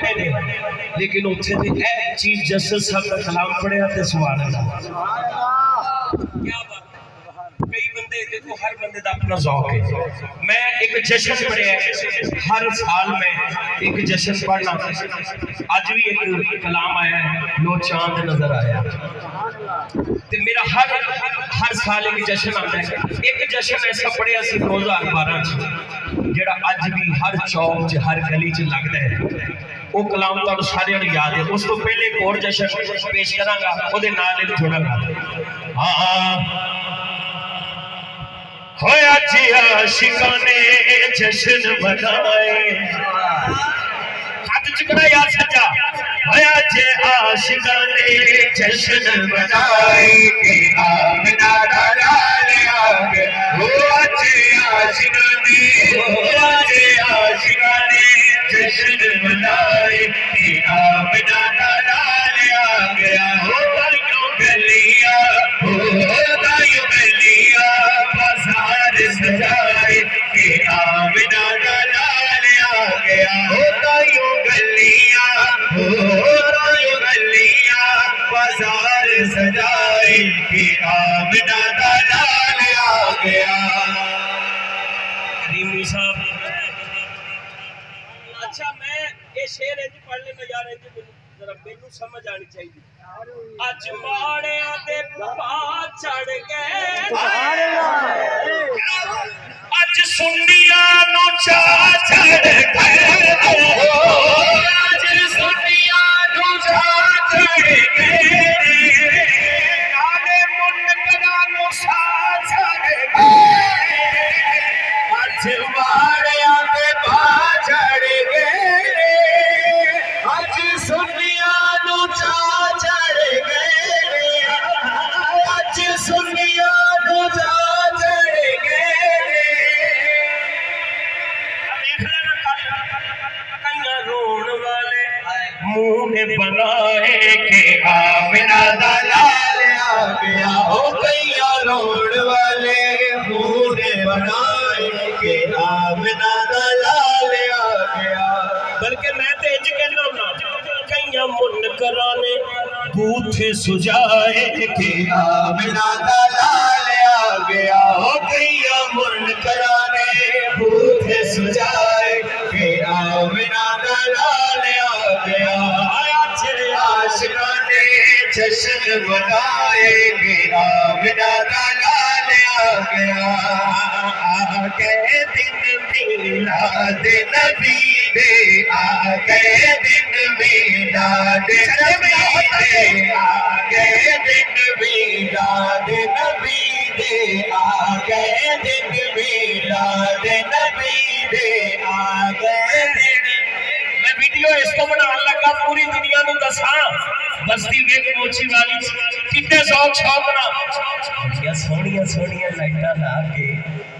बैठे ने, लेकिन उत्थे दी ए चीज जस्टिस साहब का कलाम पढ़िया ते सुभान अल्लाह। क्या बात है। कई बंदे देखो, हर बंदे का अपना ज़ौक है। मैं एक जश्न पढ़िया, हर साल में एक जश्न पढ़ना। अज भी एक कलाम आया है, लो चांद नजर आया। तो मेरा हर साल एक जश्न आता है। एक जश्न ऐसा पढ़िया सी 2012 जेड़ा अज भी हर चौक च हर गली च लगता है। वो कलाम तुहानू सारिਆਂ ਨੂੰ याद है। उस तो पहले एक और जश्न पेश करांगा, ਉਹਦੇ ਨਾਲ ਇੱਕ ਜੁੜਾਂਗਾ। हाँ होया जी आशिकां ने जश्न मनाए, हाथ चुकना यार सच्चा। होया जी आशिकां ने जश्न मनाए के आमना दा लाल आ गया। होया जी आशिकां ने, होया जी आशिकां ने जश्न मनाए के आमना दा लाल आ गया। हो क्यों गलियां, हो क्यों गलियां बाजार सजाए के आमना दा लाल आ गया। होता यूं गलियां, होता यूं गलियां बाजार सजाए के आमना दा लाल आ गया। करीमी साहब, अच्छा मैं ये शेर इंज पढ़ लेना यार, इंज जरा मैनू समझ आनी चाहिए। अज माड़िया दे पा चढ़ गए, अज सुंडिया नु चा चढ़ गए। अज सुंडिया नु चा चढ़ गए, नाले मुनकरा नु सा चढ़ गए। अज माड़िया दे पा चढ़ गए, अज सुंडिया नु चा चढ़ गए। अज सुंडिया नु चा चढ़ गए। कईयां रोण वाले मुंह ने बनाए के आमना दा लाल आ गया। हो कईयां रोण वाले मुंह ने बनाए के आमना दा लाल आ गया। बल्कि मैं तो इंज कहना हूं, कईयां मुनकरां ने बूथे सुजाए के आमना दा लाल आ गया। हो कईयां मुनकरां ने बूथे सुजाए के आमना दा लाल आ गया। आज आशिकां ने जश्न मनाए के आमना दा लाल आ गया। आ गए दिन मिलाद नबी दे, आ गए दिन मिलाद नबी दे, आ गए दिन मिलाद नबी दे, आ गए दिन मिलाद नबी दे, आ गए दिन। मैं वीडियो इसको बनाने लगा पूरी दुनिया को दसा, बस्ती वेख मोची वाली कितने शौक शौक ना सोनिया सोनिया लाइटा ला के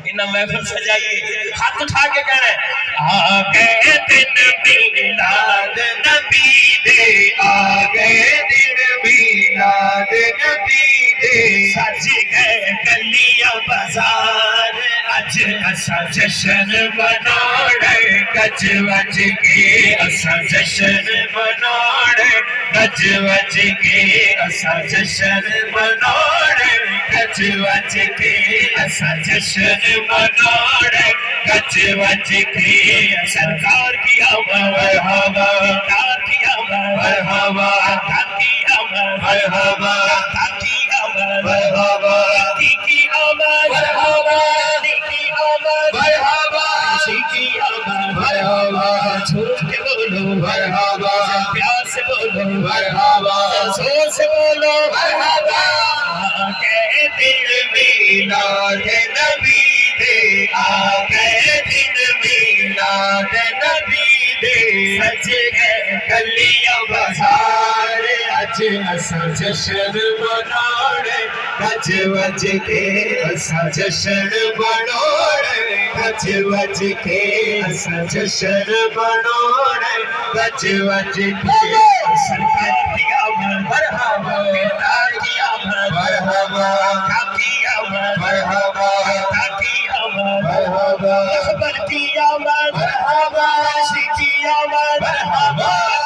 इन्ना महफिल सजाइए। हाथ उठा के कहना है, आ गए दिन मिलाद नबी दे, आ गए दिन मिलाद नबी दे। सज गए गलियां बाजार, अज असा जश्न मनाने गज वज के। असा जश्न मनाने गज वज के, असा जश्न मनाने गज वज के। असा जश्न मनाने गज वज के। सरकार की आमद हवा, सरकार की आमद हवा, ताकी आमद हवा, ताकी आमद हवा, की आमद हवा, की आमद हवा, की आमद हवा। झूठ के बोलो मरहबा, प्यार से बोलो मरहबा, जोर से बोलो मरहबा। के दिन मिलाद नबी दे, आ गए दिन मिलाद नबी दे। सज गए गलियां बाजार, अज असा जश्न मनाने गज वज के। असा जश्न मनाने गज वज के, असा जश्न मनाने गज वज के। सरकार की आमद मरहबा, बेदार की आमद मरहबा, काकी आमद मरहबा, काकी आमद मरहबा, अकबर की आमद मरहबा, शी की आमद मरहबा।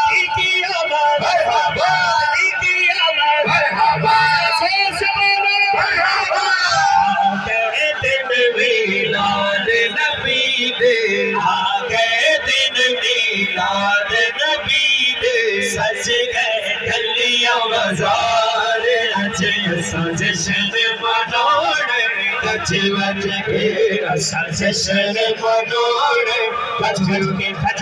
दे आ गए दिन मीलाद नबी दे सज गए गलियां बाजार अज असां जश्न मनाने गज वज के असां जश्न मनाने गज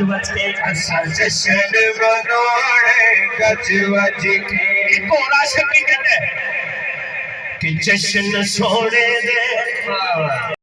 वज के असां जश्न मनाने गज वज के कोरा शक्ति कहते कि जश्न सोने दे